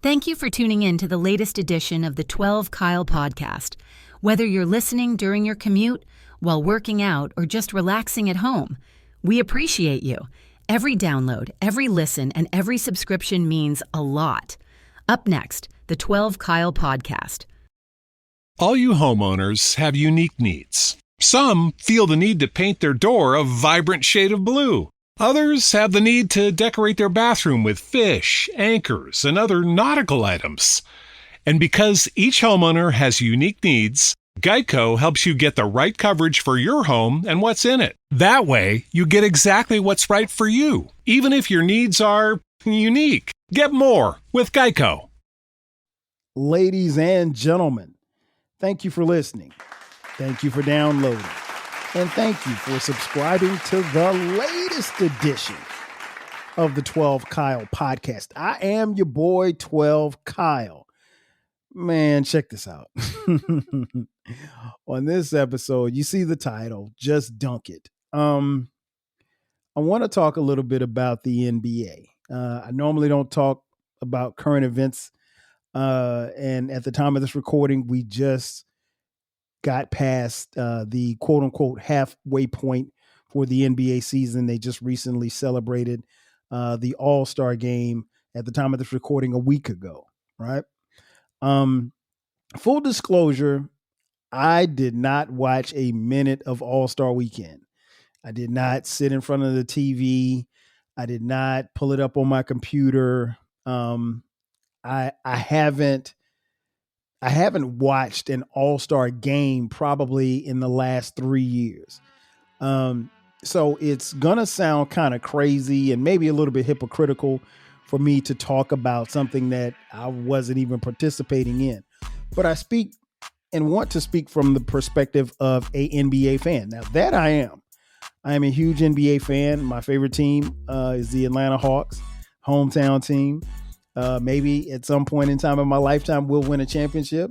Thank you for tuning in to the latest edition of the 12 Kyle podcast. Whether you're listening during your commute, while working out, or just relaxing at home, we appreciate you. Every download, every listen, and every subscription means a lot. Up next, the 12 Kyle podcast. All you homeowners have unique needs. Some feel the need to paint their door a vibrant shade of blue. Others have the need to decorate their bathroom with fish, anchors, and other nautical items. And because each homeowner has unique needs, Geico helps you get the right coverage for your home and what's in it. That way, you get exactly what's right for you, even if your needs are unique. Get more with Geico. Ladies and gentlemen, thank you for listening. Thank you for downloading. And thank you for subscribing to the latest edition of the 12 Kyle podcast. I am your boy, 12 Kyle. Man, check this out. On this episode, you see the title, Just Dunk It. I want to talk a little bit about the NBA. I normally don't talk about current events. And at the time of this recording, we just got past the quote unquote halfway point for the NBA season. They just recently celebrated the All-Star game at the time of this recording a week ago, right? Full disclosure, I did not watch a minute of All-Star weekend. I did not sit in front of the TV. I did not pull it up on my computer. I haven't watched an All-Star game probably in the last 3 years. So it's going to sound kind of crazy and maybe a little bit hypocritical for me to talk about something that I wasn't even participating in. But I speak and want to speak from the perspective of a NBA fan. Now that I am a huge NBA fan. My favorite team is the Atlanta Hawks, hometown team. Maybe at some point in time in my lifetime, we'll win a championship.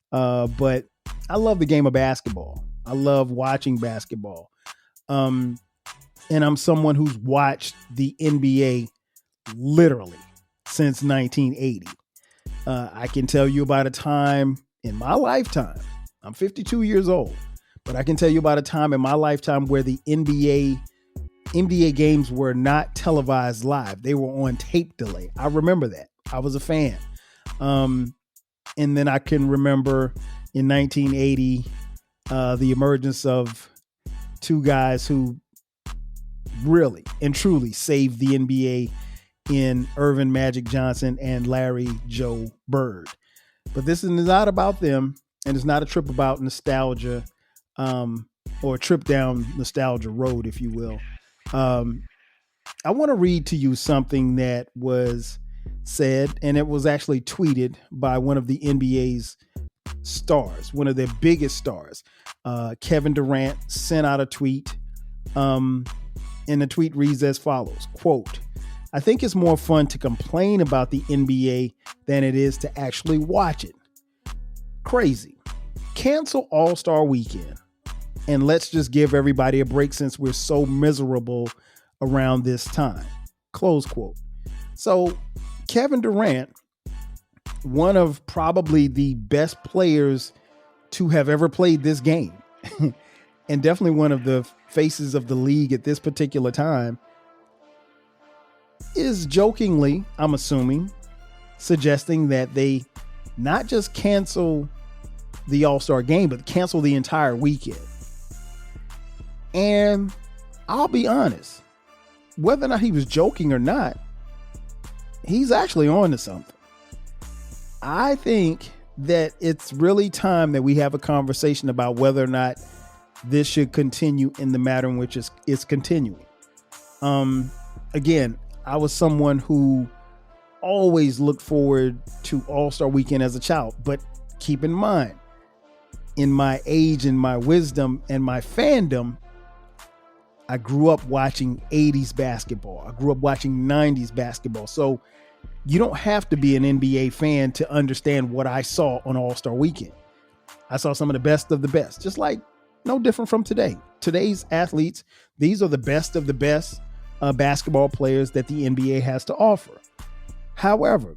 But I love the game of basketball. I love watching basketball. And I'm someone who's watched the NBA literally since 1980. I can tell you about a time in my lifetime. I'm 52 years old, but I can tell you about a time in my lifetime where the NBA games were not televised live. They were on tape delay. I remember that. I was a fan. And then I can remember in 1980, the emergence of two guys who really and truly saved the NBA in Irvin Magic Johnson and Larry Joe Bird. But this is not about them, and it's not a trip about nostalgia, or a trip down nostalgia road, if you will. I want to read to you something that was said, and it was actually tweeted by one of the NBA's stars, one of their biggest stars. Kevin Durant sent out a tweet, and the tweet reads as follows, quote, "I think it's more fun to complain about the NBA than it is to actually watch it. Crazy. Cancel All-Star Weekend. And let's just give everybody a break since we're so miserable around this time." Close quote. So Kevin Durant, one of probably the best players to have ever played this game, and definitely one of the faces of the league at this particular time, is jokingly, I'm assuming, suggesting that they not just cancel the All-Star game, but cancel the entire weekend. And I'll be honest, whether or not he was joking or not, he's actually on to something. I think that it's really time that we have a conversation about whether or not this should continue in the manner in which it's continuing. Again, I was someone who always looked forward to All-Star Weekend as a child, but keep in mind, in my age and my wisdom and my fandom, I grew up watching 80s basketball. I grew up watching 90s basketball. So you don't have to be an NBA fan to understand what I saw on All-Star Weekend. I saw some of the best, just like no different from today. Today's athletes, these are the best of the best basketball players that the NBA has to offer. However,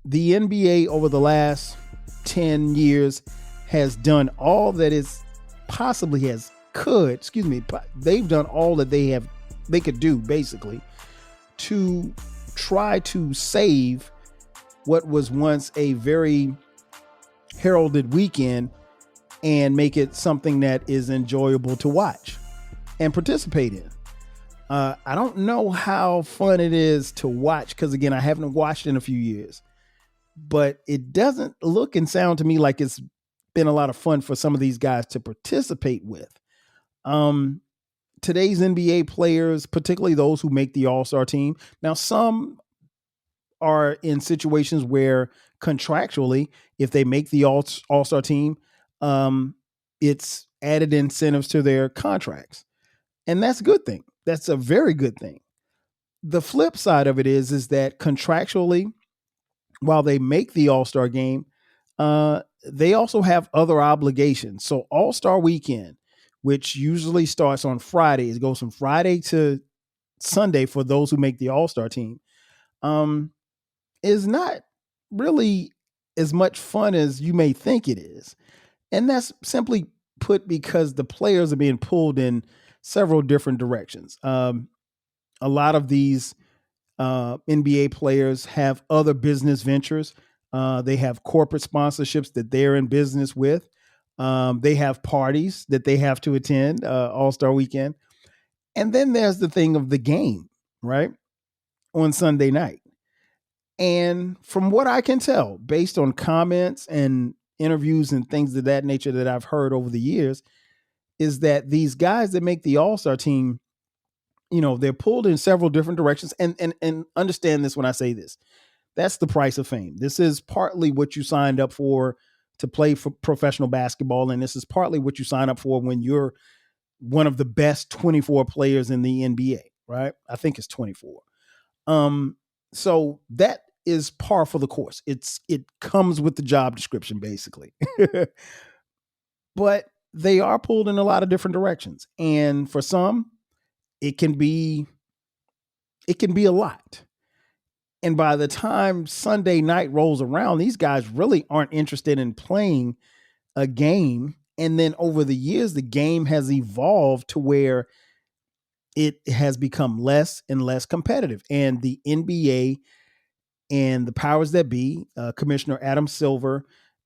the NBA over the last 10 years has done all that is possibly they've done all that they could do basically to try to save what was once a very heralded weekend and make it something that is enjoyable to watch and participate in. I don't know how fun it is to watch because, again, I haven't watched in a few years, but it doesn't look and sound to me like it's been a lot of fun for some of these guys to participate with. Today's NBA players, particularly those who make the All-Star team, now some are in situations where contractually, if they make the All-Star team, it's added incentives to their contracts. And that's a good thing. That's a very good thing. The flip side of it is that contractually, while they make the All-Star game, they also have other obligations. So All-Star weekend, which usually starts on Friday, it goes from Friday to Sunday for those who make the All-Star team, is not really as much fun as you may think it is. And that's simply put because the players are being pulled in several different directions. A lot of these NBA players have other business ventures. They have corporate sponsorships that they're in business with. They have parties that they have to attend All-Star weekend. And then there's the thing of the game, right? On Sunday night. And from what I can tell, based on comments and interviews and things of that nature that I've heard over the years, is that these guys that make the All-Star team, they're pulled in several different directions. And understand this when I say this. That's the price of fame. This is partly what you signed up for to play for professional basketball. And this is partly what you sign up for when you're one of the best 24 players in the NBA, right? I think it's 24. So that is par for the course. It comes with the job description, basically. But they are pulled in a lot of different directions. And for some, it can be a lot. And by the time Sunday night rolls around, these guys really aren't interested in playing a game. And then over the years, the game has evolved to where it has become less and less competitive. And the NBA and the powers that be, Commissioner Adam Silver,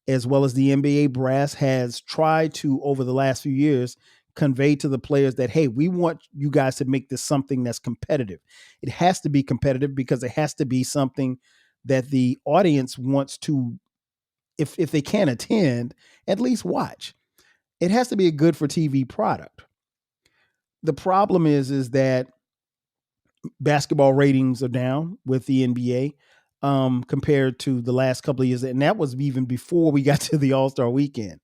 as well as the NBA brass, has tried to, over the last few years, convey to the players that, hey, we want you guys to make this something that's competitive. It has to be competitive because it has to be something that the audience wants to, if they can't attend, at least watch. It has to be a good for TV product. The problem is that basketball ratings are down with the NBA compared to the last couple of years. And that was even before we got to the All-Star weekend.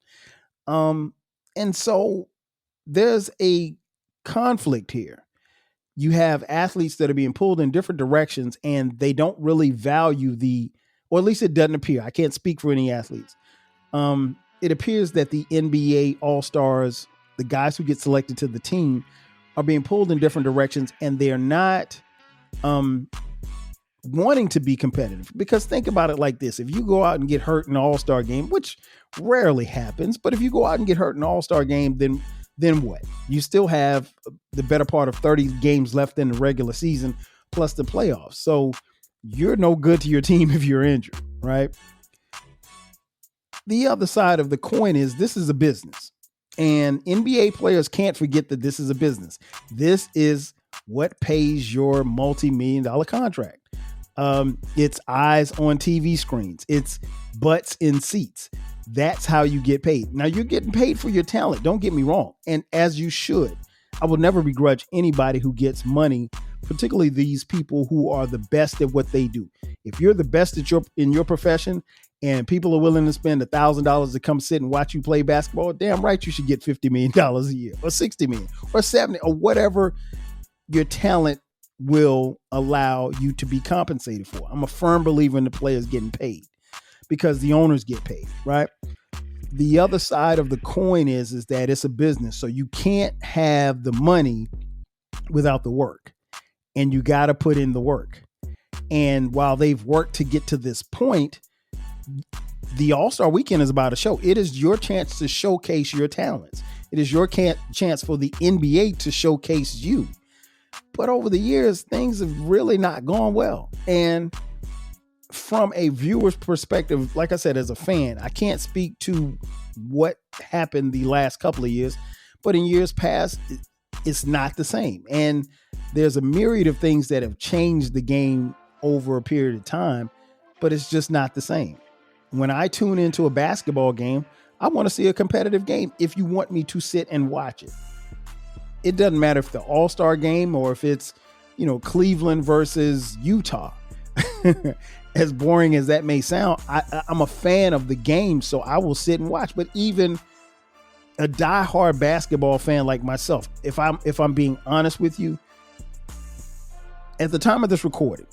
And so there's a conflict here. You have athletes that are being pulled in different directions and they don't really value or at least it doesn't appear. I can't speak for any athletes. It appears that the NBA All-Stars, the guys who get selected to the team, are being pulled in different directions and they're not wanting to be competitive. Because think about it like this. If you go out and get hurt in an All-Star game, which rarely happens, but if you go out and get hurt in an All-Star game, then what? You still have the better part of 30 games left in the regular season, plus the playoffs. So you're no good to your team if you're injured, right? The other side of the coin is this is a business. And NBA players can't forget that this is a business. This is what pays your multi-million-dollar contract. It's eyes on TV screens. It's butts in seats. That's how you get paid. Now, you're getting paid for your talent. Don't get me wrong. And as you should. I will never begrudge anybody who gets money, particularly these people who are the best at what they do. If you're the best in your profession and people are willing to spend $1,000 to come sit and watch you play basketball, damn right you should get $50 million a year or $60 million or $70 or whatever your talent will allow you to be compensated for. I'm a firm believer in the players getting paid because the owners get paid, right? The other side of the coin is that it's a business. So you can't have the money without the work, and you got to put in the work. And while they've worked to get to this point, the All-Star Weekend is about a show. It is your chance to showcase your talents. It is your chance for the NBA to showcase you. But over the years, things have really not gone well. And from a viewer's perspective, like I said, as a fan, I can't speak to what happened the last couple of years, but in years past, it's not the same. And there's a myriad of things that have changed the game over a period of time, but it's just not the same. When I tune into a basketball game, I want to see a competitive game if you want me to sit and watch it. It doesn't matter if the All-Star game or if it's, Cleveland versus Utah. As boring as that may sound, I'm a fan of the game, so I will sit and watch. But even a diehard basketball fan like myself, if I'm being honest with you, at the time of this recording,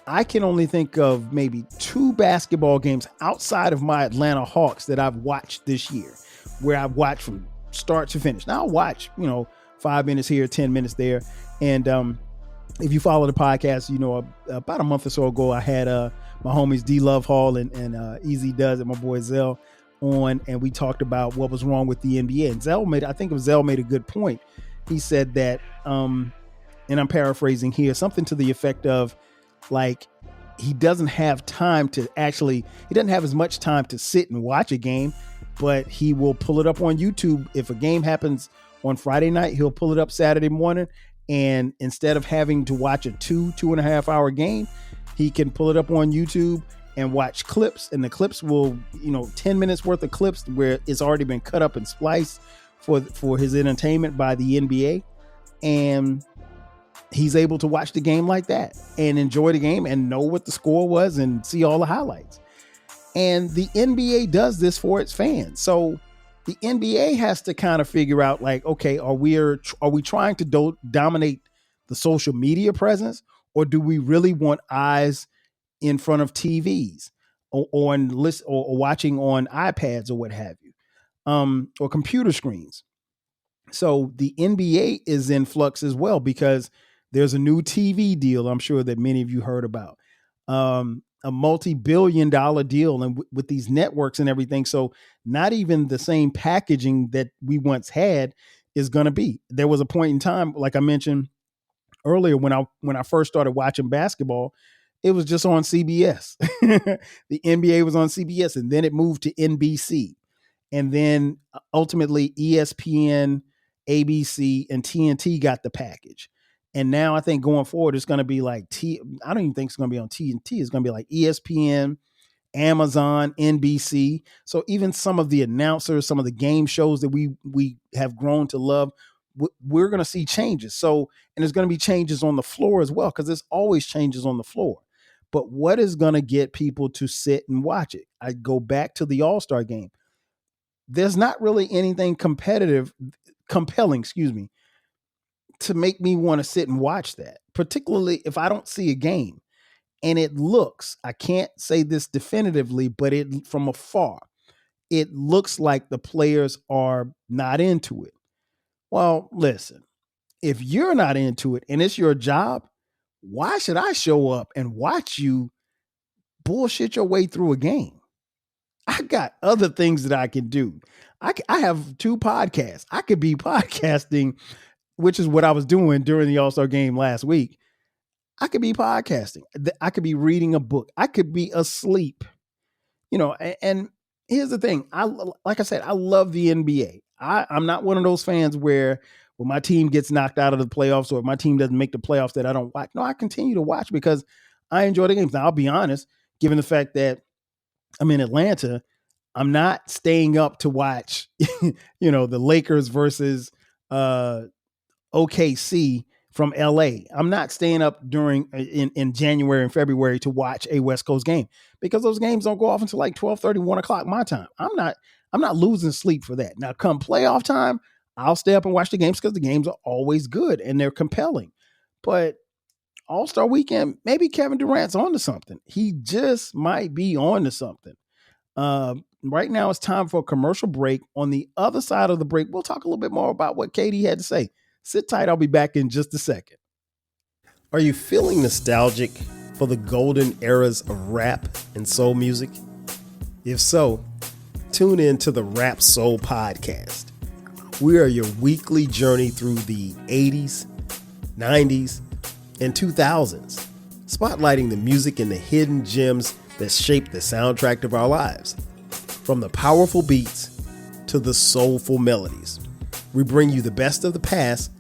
I can only think of maybe 2 basketball games outside of my Atlanta Hawks that I've watched this year, where I've watched from start to finish. Now I'll watch, 5 minutes here, 10 minutes there. And if you follow the podcast, about a month or so ago, I had my homies D Love Hall and Easy Does and my boy Zell on, and we talked about what was wrong with the NBA. And Zell made a good point. He said that, and I'm paraphrasing here, something to the effect of, like, he doesn't have as much time to sit and watch a game, but he will pull it up on YouTube. If a game happens on Friday night, he'll pull it up Saturday morning. And instead of having to watch a 2.5 hour game, he can pull it up on YouTube and watch clips. And the clips will, 10 minutes worth of clips where it's already been cut up and spliced for his entertainment by the NBA. And he's able to watch the game like that and enjoy the game and know what the score was and see all the highlights. And the NBA does this for its fans. So the NBA has to kind of figure out, like, okay, are we trying to dominate the social media presence, or do we really want eyes in front of TVs or watching on iPads or what have you, or computer screens? So the NBA is in flux as well, because there's a new TV deal I'm sure that many of you heard about, a multi-billion-dollar deal, and with these networks and everything. So not even the same packaging that we once had is going to be. There was a point in time, like I mentioned earlier, when I first started watching basketball, it was just on CBS. The NBA was on CBS, and then it moved to NBC. And then ultimately ESPN, ABC, and TNT got the package. And now I think going forward, it's going to be like I don't even think it's going to be on TNT. It's going to be like ESPN, Amazon, NBC. So even some of the announcers, some of the game shows that we have grown to love, we're going to see changes. So, and there's going to be changes on the floor as well, because there's always changes on the floor. But what is going to get people to sit and watch it? I go back to the All-Star game. There's not really anything compelling, to make me want to sit and watch that, particularly if I don't see a game. And I can't say this definitively, but from afar, it looks like the players are not into it. Well, listen, if you're not into it and it's your job, why should I show up and watch you bullshit your way through a game? I got other things that I can do. I have 2 podcasts. I could be podcasting, which is what I was doing during the All-Star game last week. I could be podcasting. I could be reading a book. I could be asleep. And here's the thing. Like I said, I love the NBA. I'm not one of those fans where when my team gets knocked out of the playoffs or if my team doesn't make the playoffs that I don't watch. No, I continue to watch because I enjoy the games. Now, I'll be honest, given the fact that I'm in Atlanta, I'm not staying up to watch, the Lakers versus OKC from LA. I'm not staying up in January and February to watch a West Coast game, because those games don't go off until like 12:30, 1 o'clock my time. I'm not losing sleep for that. Now, come playoff time, I'll stay up and watch the games because the games are always good and they're compelling. But All-Star Weekend, maybe Kevin Durant's on to something. He just might be on to something. Right now it's time for a commercial break. On the other side of the break, we'll talk a little bit more about what Katie had to say. Sit tight. I'll be back in just a second. Are you feeling nostalgic for the golden eras of rap and soul music? If so, tune in to the Rap Soul Podcast. We are your weekly journey through the 80s, 90s, and 2000s, spotlighting the music and the hidden gems that shaped the soundtrack of our lives. From the powerful beats to the soulful melodies, we bring you the best of the past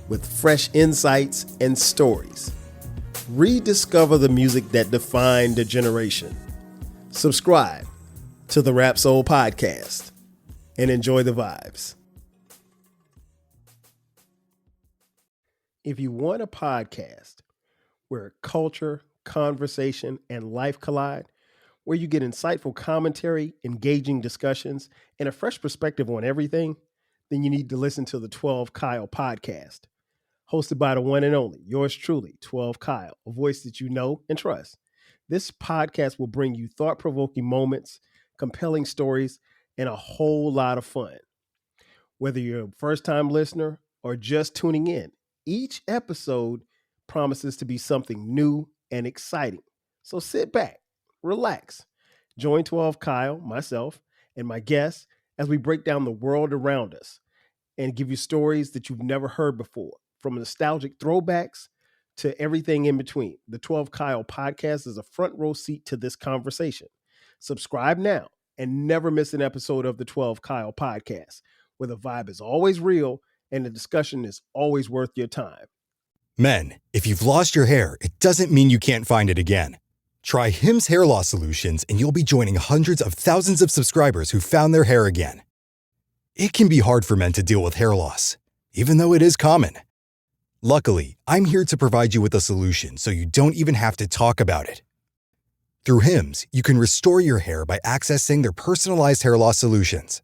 with fresh insights and stories. Rediscover the music that defined a generation. Subscribe to the Rap Soul Podcast and enjoy the vibes. If you want a podcast where culture, conversation, and life collide, where you get insightful commentary, engaging discussions, and a fresh perspective on everything, then you need to listen to the 12 Kyle podcast. Hosted by the one and only, yours truly, 12 Kyle, a voice that you know and trust. This podcast will bring you thought-provoking moments, compelling stories, and a whole lot of fun. Whether you're a first-time listener or just tuning in, each episode promises to be something new and exciting. So sit back, relax, join 12 Kyle, myself, and my guests as we break down the world around us and give you stories that you've never heard before. From nostalgic throwbacks to everything in between, the 12 Kyle podcast is a front row seat to this conversation. Subscribe now and never miss an episode of the 12 Kyle podcast, where the vibe is always real and the discussion is always worth your time. Men, if you've lost your hair, it doesn't mean you can't find it again. Try Hims Hair Loss Solutions and you'll be joining hundreds of thousands of subscribers who found their hair again. It can be hard for men to deal with hair loss, even though it is common. Luckily, I'm here to provide you with a solution so you don't even have to talk about it. Through Hims, you can restore your hair by accessing their personalized hair loss solutions.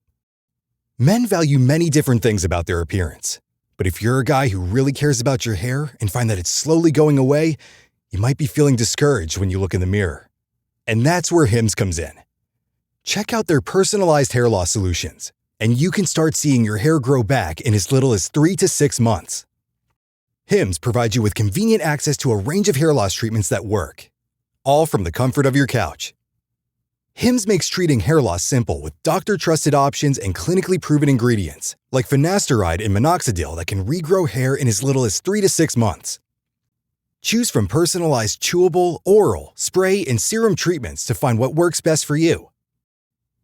Men value many different things about their appearance, but if you're a guy who really cares about your hair and find that it's slowly going away, you might be feeling discouraged when you look in the mirror. And that's where Hims comes in. Check out their personalized hair loss solutions, and you can start seeing your hair grow back in as little as 3 to 6 months. Hims provides you with convenient access to a range of hair loss treatments that work, all from the comfort of your couch. Hims makes treating hair loss simple with doctor-trusted options and clinically proven ingredients, like finasteride and minoxidil that can regrow hair in as little as 3 to 6 months. Choose from personalized chewable, oral, spray, and serum treatments to find what works best for you.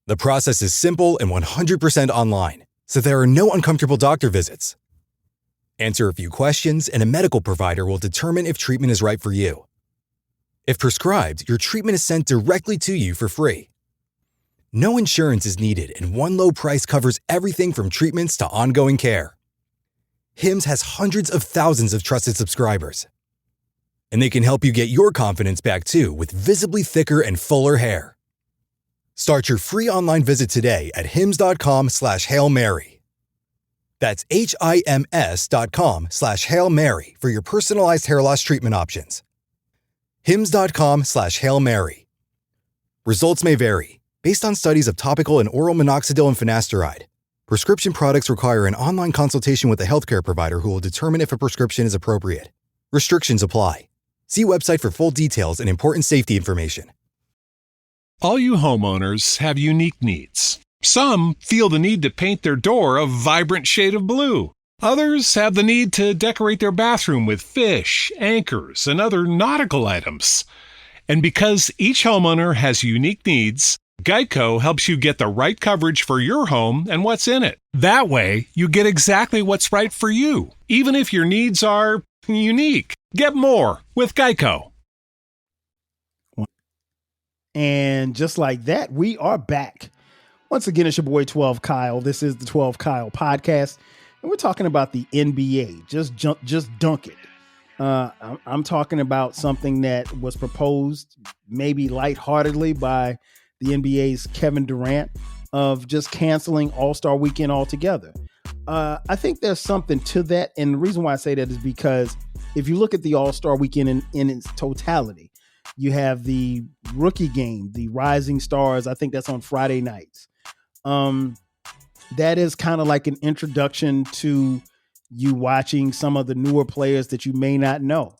The process is simple and 100% online, so there are no uncomfortable doctor visits. Answer a few questions, and a medical provider will determine if treatment is right for you. If prescribed, your treatment is sent directly to you for free. No insurance is needed, and one low price covers everything from treatments to ongoing care. Hims has hundreds of thousands of trusted subscribers. And they can help you get your confidence back too with visibly thicker and fuller hair. Start your free online visit today at hims.com/Hail Mary. That's HIMS.com/Hail Mary for your personalized hair loss treatment options. HIMS.com/Hail Mary. Results may vary based on studies of topical and oral minoxidil and finasteride. Prescription products require an online consultation with a healthcare provider who will determine if a prescription is appropriate. Restrictions apply. See website for full details and important safety information. All you homeowners have unique needs. Some feel the need to paint their door a vibrant shade of blue. Others have the need to decorate their bathroom with fish, anchors, and other nautical items. And because each homeowner has unique needs, Geico helps you get the right coverage for your home and what's in it. That way, you get exactly what's right for you, even if your needs are unique. Get more with Geico. And just like that, we are back. Once again, it's your boy 12 Kyle. This is the 12 Kyle podcast, and we're talking about the NBA. Just dunk it. I'm talking about something that was proposed maybe lightheartedly by the NBA's Kevin Durant of just canceling All-Star Weekend altogether. I think there's something to that, and the reason why I say that is because if you look at the All-Star Weekend in its totality, you have the rookie game, the Rising Stars. I think that's on Friday nights. That is kind of like an introduction to you watching some of the newer players that you may not know.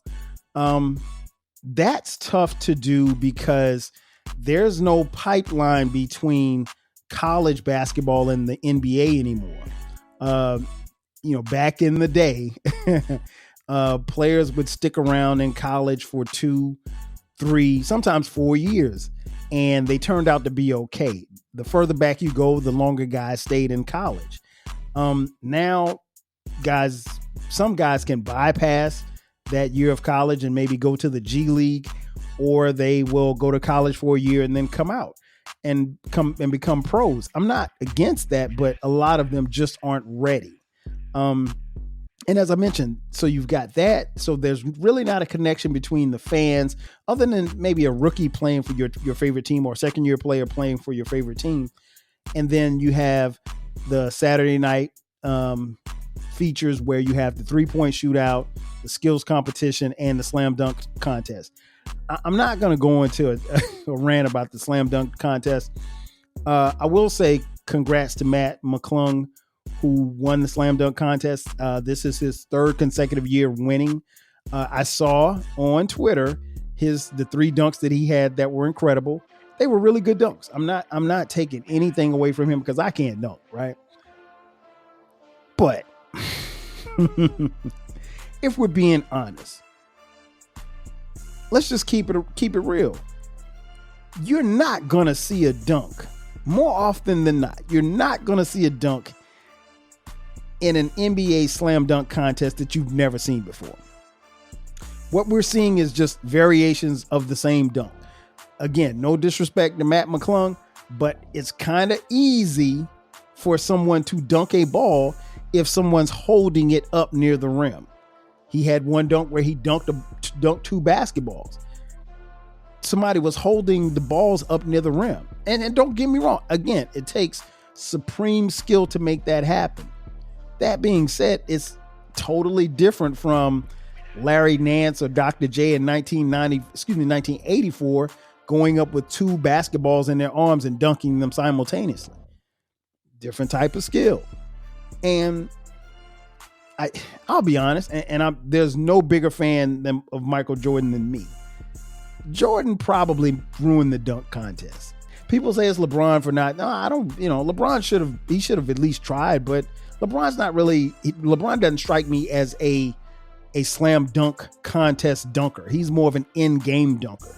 That's tough to do because there's no pipeline between college basketball and the NBA anymore. Back in the day, players would stick around in college for 2, 3, sometimes 4 years, and they turned out to be okay. The further back you go, the longer guys stayed in college. Now, some guys can bypass that year of college and maybe go to the G League, or they will go to college for a year and then come out and become pros. I'm not against that, but a lot of them just aren't ready. And as I mentioned, so you've got that. So there's really not a connection between the fans, other than maybe a rookie playing for your favorite team or a second-year player playing for your favorite team. And then you have the Saturday night features where you have the 3-point shootout, the skills competition, and the slam dunk contest. I'm not going to go into a rant about the slam dunk contest. I will say congrats to Matt McClung, who won the slam dunk contest. This is his 3rd consecutive year winning. I saw on Twitter the 3 dunks that he had that were incredible. They were really good dunks. I'm not taking anything away from him because I can't dunk, right? But if we're being honest, let's just keep it real. You're not gonna see a dunk more often than not. You're not gonna see a dunk in an NBA slam dunk contest that you've never seen before. What we're seeing is just variations of the same dunk. Again, no disrespect to Matt McClung, but it's kind of easy for someone to dunk a ball if someone's holding it up near the rim. He had one dunk where he dunked 2 basketballs. Somebody was holding the balls up near the rim. And don't get me wrong, again, it takes supreme skill to make that happen. That being said, it's totally different from Larry Nance or Dr. J in 1984 going up with 2 basketballs in their arms and dunking them simultaneously. Different type of skill. And I'll be honest, and there's no bigger fan of Michael Jordan than me. Jordan probably ruined the dunk contest. People say it's LeBron for not. No, I don't. LeBron should have at least tried, but LeBron doesn't strike me as a slam dunk contest dunker. He's more of an in-game dunker.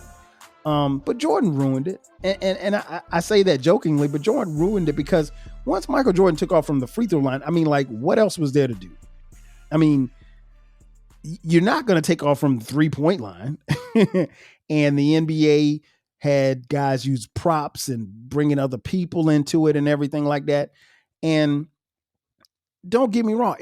But Jordan ruined it. And I say that jokingly, but Jordan ruined it because once Michael Jordan took off from the free throw line, what else was there to do? You're not going to take off from the 3-point line. And the NBA had guys use props and bringing other people into it and everything like that. And don't get me wrong,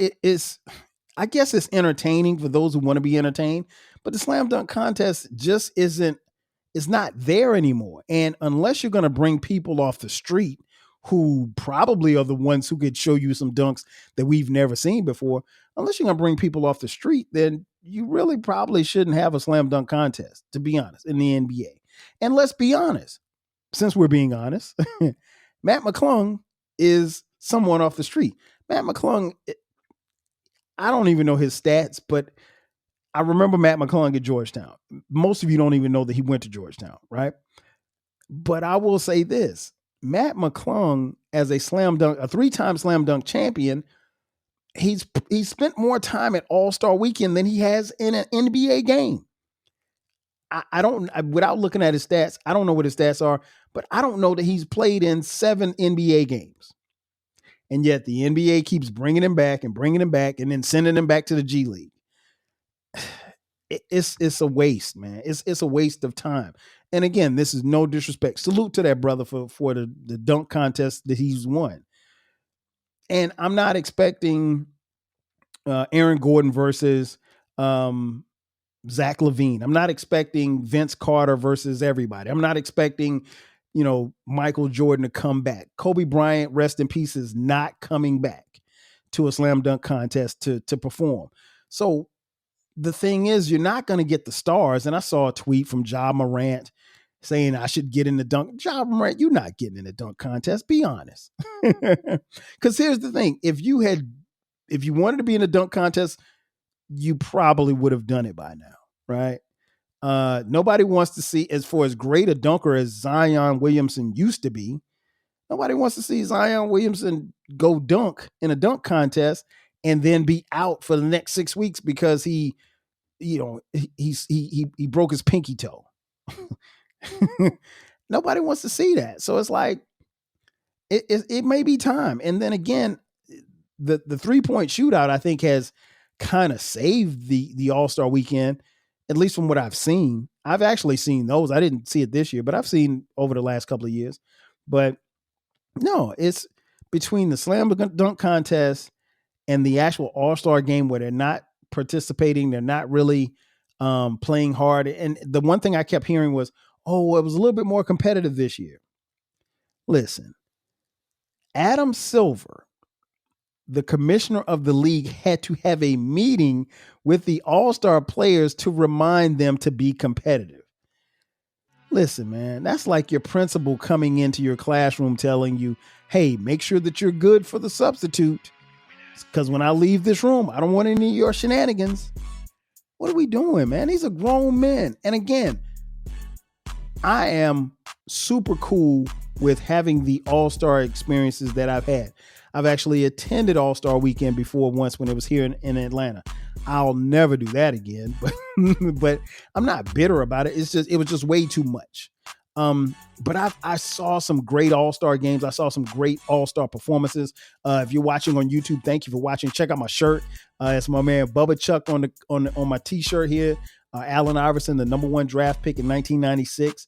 I guess it's entertaining for those who want to be entertained, but the slam dunk contest just it's not there anymore. And unless you're going to bring people off the street who probably are the ones who could show you some dunks that we've never seen before, unless you're going to bring people off the street, then you really probably shouldn't have a slam dunk contest, to be honest, in the NBA. And let's be honest, since we're being honest, Matt McClung is someone off the street. Matt McClung, I don't even know his stats, but I remember Matt McClung at Georgetown. Most of you don't even know that he went to Georgetown, right? But I will say this, Matt McClung, as a 3-time slam dunk champion, he's spent more time at All-Star Weekend than he has in an NBA game. Without looking at his stats, I don't know what his stats are, but I don't know that he's played in 7 NBA games. And yet the NBA keeps bringing him back and then sending him back to the G League. It's a waste, man. It's a waste of time. And again, this is no disrespect. Salute to that brother for the dunk contest that he's won. And I'm not expecting Aaron Gordon versus Zach LaVine. I'm not expecting Vince Carter versus everybody. I'm not expecting, Michael Jordan to come back. Kobe Bryant, rest in peace, is not coming back to a slam dunk contest to perform. So the thing is, you're not going to get the stars. And I saw a tweet from Ja Morant saying I should get in the dunk. Ja Morant, you're not getting in the dunk contest. Be honest. Because here's the thing. If you wanted to be in a dunk contest, you probably would have done it by now, right? Nobody wants to see, as for as great a dunker as Zion Williamson used to be, nobody wants to see Zion Williamson go dunk in a dunk contest and then be out for the next 6 weeks because he broke his pinky toe. Nobody wants to see that. So it's like, it may be time. And then again, the 3-point shootout, I think, has kind of saved the All-Star weekend, at least from what I've seen. I've actually seen those. I didn't see it this year, but I've seen over the last couple of years. But no, it's between the slam dunk contest and the actual All-Star game where they're not participating, they're not really playing hard. And the one thing I kept hearing was, oh, it was a little bit more competitive this year. Listen, Adam Silver, the commissioner of the league, had to have a meeting with the All-Star players to remind them to be competitive. Listen, man, that's like your principal coming into your classroom telling you, hey, make sure that you're good for the substitute, because when I leave this room, I don't want any of your shenanigans. What are we doing, man? These are grown men. And again, I am super cool with having the All-Star experiences that I've had. I've actually attended All-Star Weekend before once when it was here in Atlanta. I'll never do that again, but I'm not bitter about it. It was just way too much. But I saw some great All-Star games. I saw some great All-Star performances. If you're watching on YouTube, thank you for watching. Check out my shirt. It's my man Bubba Chuck on my T-shirt here. Allen Iverson, the #1 draft pick in 1996.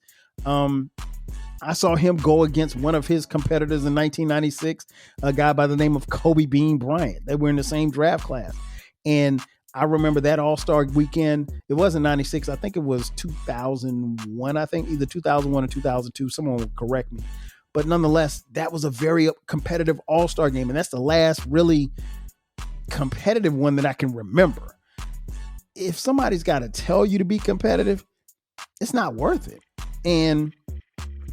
I saw him go against one of his competitors in 1996, a guy by the name of Kobe Bean Bryant. They were in the same draft class. And I remember that All-Star weekend. It wasn't 96. I think it was 2001. I think either 2001 or 2002. Someone will correct me. But nonetheless, that was a very competitive All-Star game. And that's the last really competitive one that I can remember. If somebody's got to tell you to be competitive, it's not worth it. And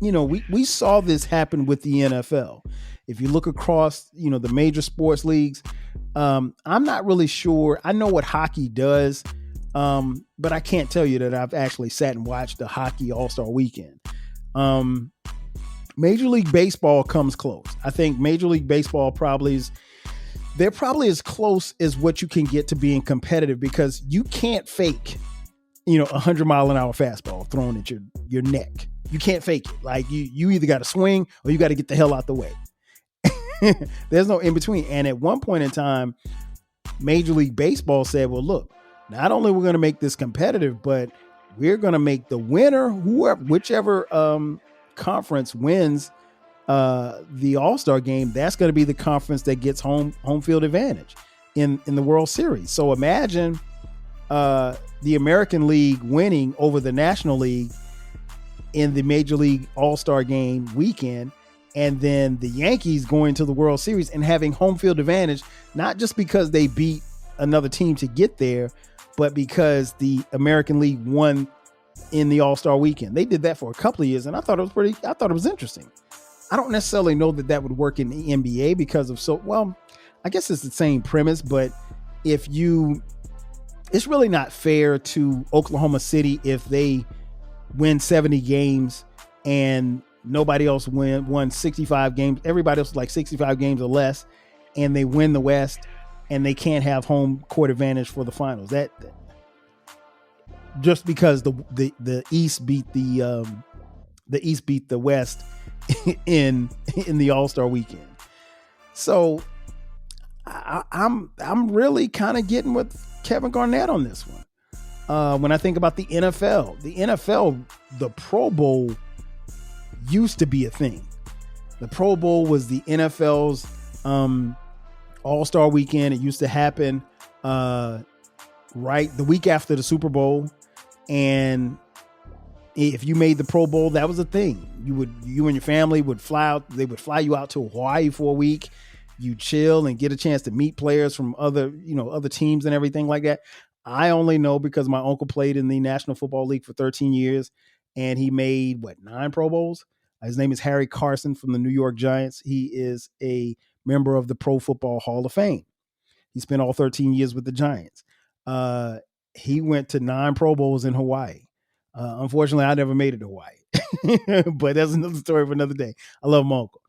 we saw this happen with the NFL. If you look across, the major sports leagues, I'm not really sure. I know what hockey does, but I can't tell you that I've actually sat and watched the hockey All-Star weekend. Major League Baseball comes close. I think Major League Baseball they're probably as close as what you can get to being competitive, because you can't fake, 100-mile-an-hour fastball thrown at your neck. You can't fake it. Like you either got to swing or you got to get the hell out the way. There's no in between. And at one point in time, Major League Baseball said, well, look, not only we're going to make this competitive, but we're going to make the winner, whichever conference wins the All-Star game, that's going to be the conference that gets home field advantage in the World Series. So imagine the American League winning over the National League in the Major League All-Star game weekend, and then the Yankees going to the World Series and having home field advantage, not just because they beat another team to get there, but because the American League won in the All-Star weekend. They did that for a couple of years, and I thought it was interesting. I don't necessarily know that would work in the NBA because I guess it's the same premise, but it's really not fair to Oklahoma City if they win 70 games and nobody else won 65 games. Everybody else is like 65 games or less, and they win the West and they can't have home court advantage for the finals. That just because the East beat the West in the All-Star weekend. So I'm really kind of getting with Kevin Garnett on this one. When I think about the NFL, the Pro Bowl used to be a thing. The Pro Bowl was the NFL's All-Star weekend. It used to happen right the week after the Super Bowl. And if you made the Pro Bowl, that was a thing. You and your family would fly out. They would fly you out to Hawaii for a week. You chill and get a chance to meet players from other teams and everything like that. I only know because my uncle played in the National Football League for 13 years, and he made 9 Pro Bowls. His name is Harry Carson from the New York Giants. He is a member of the Pro Football Hall of Fame. He spent all 13 years with the Giants. He went to 9 Pro Bowls in Hawaii. Unfortunately, I never made it to Hawaii, but that's another story for another day. I love my uncle.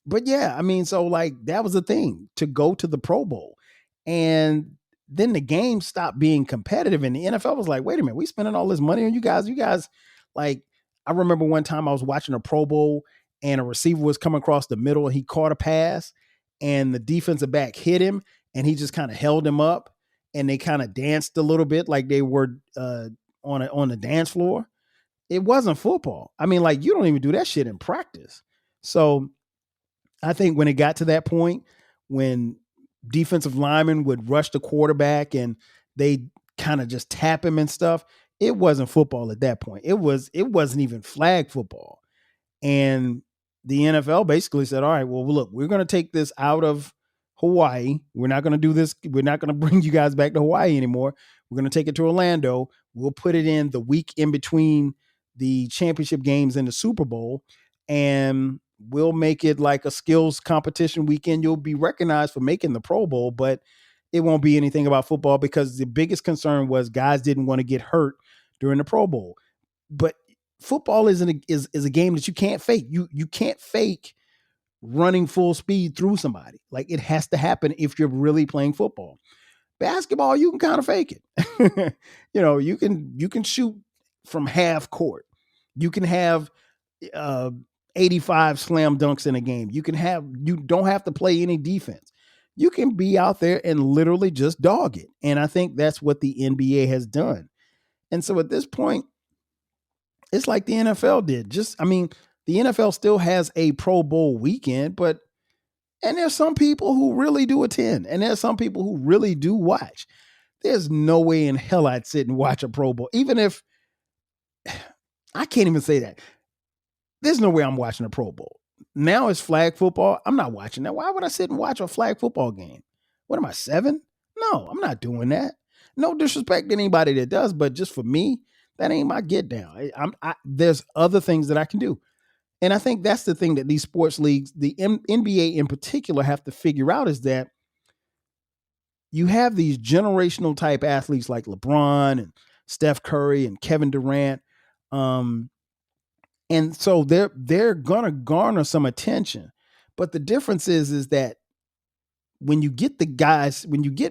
But yeah, I mean, so like that was the thing to go to the Pro Bowl. And then the game stopped being competitive. And the NFL was like, wait a minute, we spending all this money on you guys. You guys, like, I remember one time I was watching a Pro Bowl and a receiver was coming across the middle and he caught a pass and the defensive back hit him and he just kind of held him up and they kind of danced a little bit like they were on the dance floor. It wasn't football. I mean, like, you don't even do that shit in practice. So I think when it got to that point, when defensive linemen would rush the quarterback and they kind of just tap him and stuff, it wasn't football at that point. It wasn't even flag football. And the NFL basically said, all right, well, look, we're going to take this out of Hawaii. We're not going to do this. We're not going to bring you guys back to Hawaii anymore. We're going to take it to Orlando. We'll put it in the week in between the championship games and the Super Bowl. And we'll make it like a skills competition weekend. You'll be recognized for making the Pro Bowl, but it won't be anything about football because the biggest concern was guys didn't want to get hurt during the Pro Bowl. But football is a game that you can't fake. You can't fake running full speed through somebody. Like, it has to happen if you're really playing football. Basketball, you can kind of fake it. You can shoot from half court. You can have 85 slam dunks in a game. You don't have to play any defense. You can be out there and literally just dog it. And I think that's what the NBA has done. And so at this point, it's like the NFL did. The NFL still has a Pro Bowl weekend, and there's some people who really do attend, and there's some people who really do watch. There's no way in hell I'd sit and watch a Pro Bowl, even if I can't even say that. There's no way I'm watching a Pro Bowl. Now it's flag football. I'm not watching that. Why would I sit and watch a flag football game? What am I, 7? No, I'm not doing that. No disrespect to anybody that does, but just for me, that ain't my get down. There's other things that I can do. And I think that's the thing that these sports leagues, the NBA in particular, have to figure out is that you have these generational type athletes like LeBron and Steph Curry and Kevin Durant. And so they're going to garner some attention. But the difference is that when you get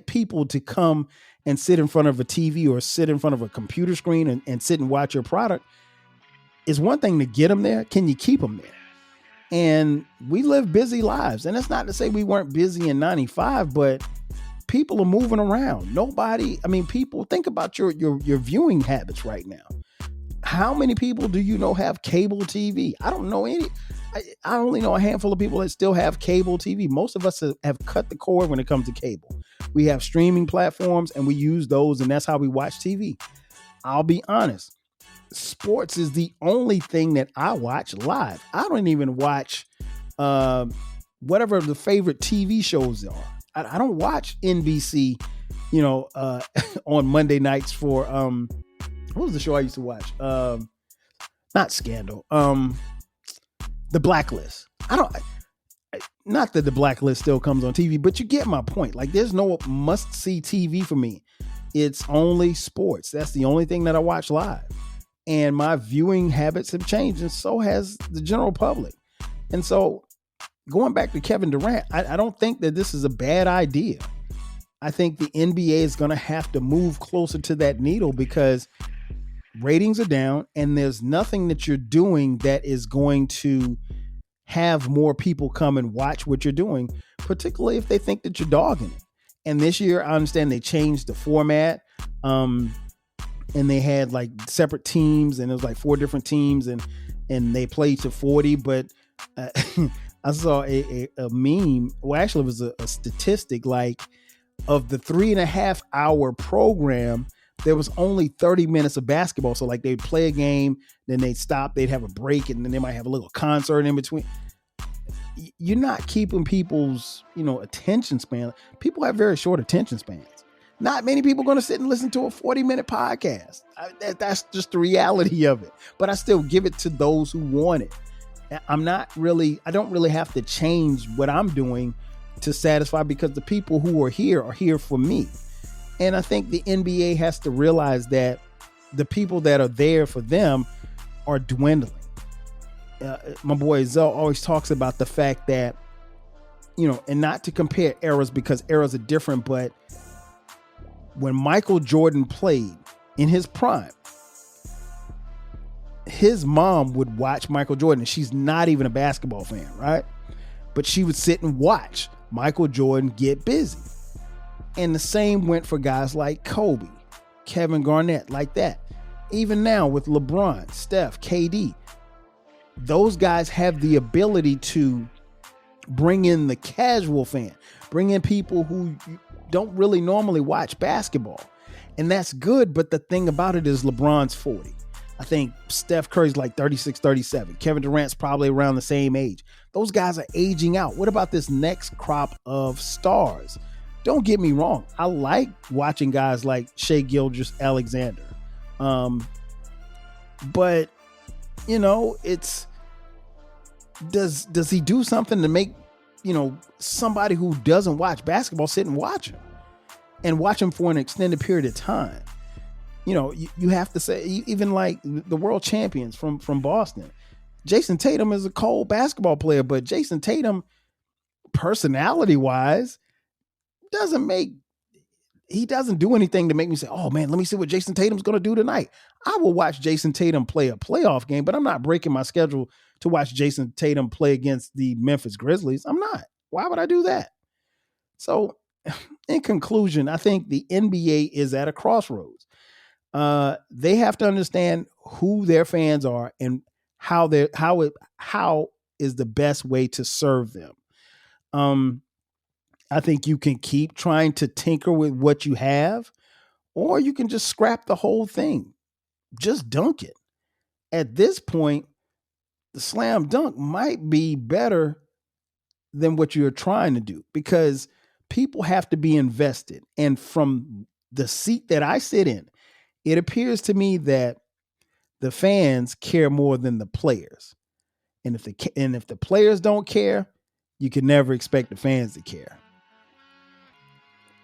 people to come and sit in front of a TV or sit in front of a computer screen and sit and watch your product, it's one thing to get them there. Can you keep them there? And we live busy lives. And that's not to say we weren't busy in 95, but people are moving around. People, think about your viewing habits right now. How many people do you know have cable TV? I don't know any. I only know a handful of people that still have cable TV. Most of us have cut the cord when it comes to cable. We have streaming platforms and we use those, and that's how we watch TV. I'll be honest. Sports is the only thing that I watch live. I don't even watch whatever the favorite TV shows are. I don't watch NBC, on Monday nights for what was the show I used to watch? Not Scandal. The Blacklist. Not that The Blacklist still comes on TV, but you get my point. Like, there's no must-see TV for me. It's only sports. That's the only thing that I watch live. And my viewing habits have changed, and so has the general public. And so, going back to Kevin Durant, I don't think that this is a bad idea. I think the NBA is going to have to move closer to that needle because ratings are down, and there's nothing that you're doing that is going to have more people come and watch what you're doing, particularly if they think that you're dogging it. And this year, I understand they changed the format, and they had like separate teams, and it was like 4 different teams, and they played to 40. But I saw a meme. Well, actually, it was a statistic. Like, of the 3.5 hour program, there was only 30 minutes of basketball. So like, they'd play a game, then they'd stop, they'd have a break, and then they might have a little concert in between. You're not keeping people's, attention span. People have very short attention spans. Not many people are going to sit and listen to a 40-minute podcast. That's just the reality of it. But I still give it to those who want it. I don't really have to change what I'm doing to satisfy, because the people who are here for me. And I think the NBA has to realize that the people that are there for them are dwindling. My boy Zell always talks about the fact that, and not to compare eras because eras are different, but when Michael Jordan played in his prime, his mom would watch Michael Jordan. She's not even a basketball fan, right? But she would sit and watch Michael Jordan get busy. And the same went for guys like Kobe, Kevin Garnett, like that. Even now with LeBron, Steph, KD, those guys have the ability to bring in the casual fan, bring in people who don't really normally watch basketball. And that's good. But the thing about it is LeBron's 40. I think Steph Curry's like 36, 37. Kevin Durant's probably around the same age. Those guys are aging out. What about this next crop of stars? Don't get me wrong. I like watching guys like Shai Gilgeous-Alexander. But, it's, does he do something to make, somebody who doesn't watch basketball sit and watch him and watch him for an extended period of time? You have to say, even like the world champions from Boston, Jason Tatum is a cold basketball player, but Jason Tatum, personality wise, doesn't do anything to make me say, oh man, let me see what Jason Tatum's going to do tonight. I will watch Jason Tatum play a playoff game, but I'm not breaking my schedule to watch Jason Tatum play against the Memphis Grizzlies. I'm not. Why would I do that? So in conclusion, I think the NBA is at a crossroads. They have to understand who their fans are and how is the best way to serve them. I think you can keep trying to tinker with what you have, or you can just scrap the whole thing. Just dunk it. At this point, the slam dunk might be better than what you're trying to do because people have to be invested. And from the seat that I sit in, it appears to me that the fans care more than the players. And if the players don't care, you can never expect the fans to care.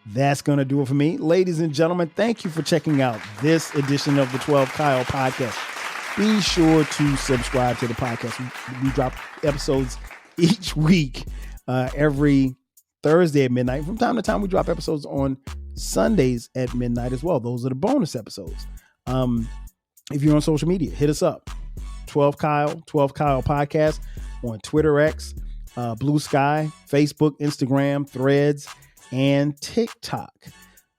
That's going to do it for me. Ladies and gentlemen, thank you for checking out this edition of the 12 Kyle podcast. Be sure to subscribe to the podcast. We drop episodes each week, every Thursday at midnight. From time to time, we drop episodes on Sundays at midnight as well. Those are the bonus episodes. If you're on social media, hit us up. 12 Kyle podcast on Twitter X, Blue Sky, Facebook, Instagram, Threads, and TikTok.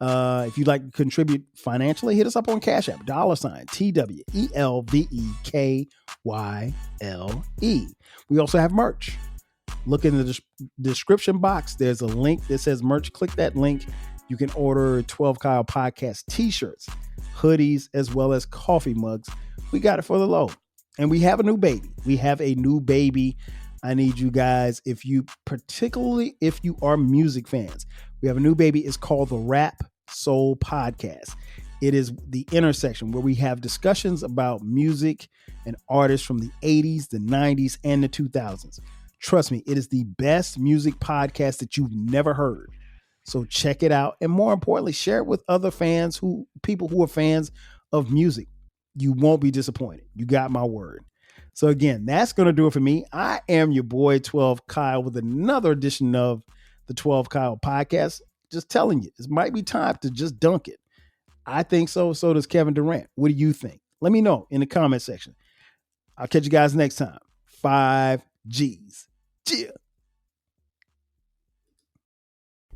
If you'd like to contribute financially, hit us up on Cash App, $TWELVEKYLE. We also have merch. Look in the description box. There's a link that says merch. Click that link. You can order 12 Kyle podcast t-shirts, hoodies, as well as coffee mugs. We got it for the low. And we have a new baby. I need you guys, particularly if you are music fans, we have a new baby. It's called the Rap Soul Podcast. It is the intersection where we have discussions about music and artists from the 80s, the 90s, and the 2000s. Trust me, it is the best music podcast that you've never heard. So check it out. And more importantly, share it with other fans, people who are fans of music. You won't be disappointed. You got my word. So again, that's going to do it for me. I am your boy 12 Kyle with another edition of the 12 Kyle podcast. Just telling you, this might be time to just dunk it. I think so. So does Kevin Durant. What do you think? Let me know in the comment section. I'll catch you guys next time. 5 G's. Yeah.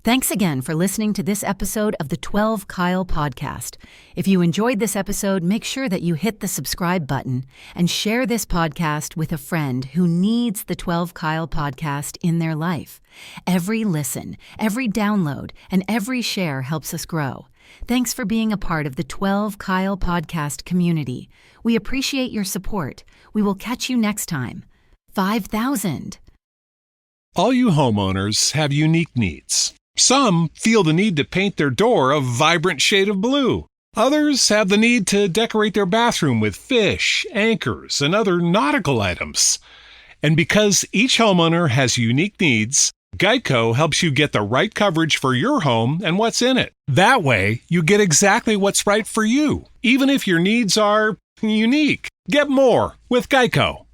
Thanks again for listening to this episode of the 12 Kyle podcast. If you enjoyed this episode, make sure that you hit the subscribe button and share this podcast with a friend who needs the 12 Kyle podcast in their life. Every listen, every download, and every share helps us grow. Thanks for being a part of the 12 Kyle podcast community. We appreciate your support. We will catch you next time. 5,000. All you homeowners have unique needs. Some feel the need to paint their door a vibrant shade of blue. Others have the need to decorate their bathroom with fish, anchors, and other nautical items. And because each homeowner has unique needs, Geico helps you get the right coverage for your home and what's in it. That way, you get exactly what's right for you, even if your needs are unique. Get more with Geico.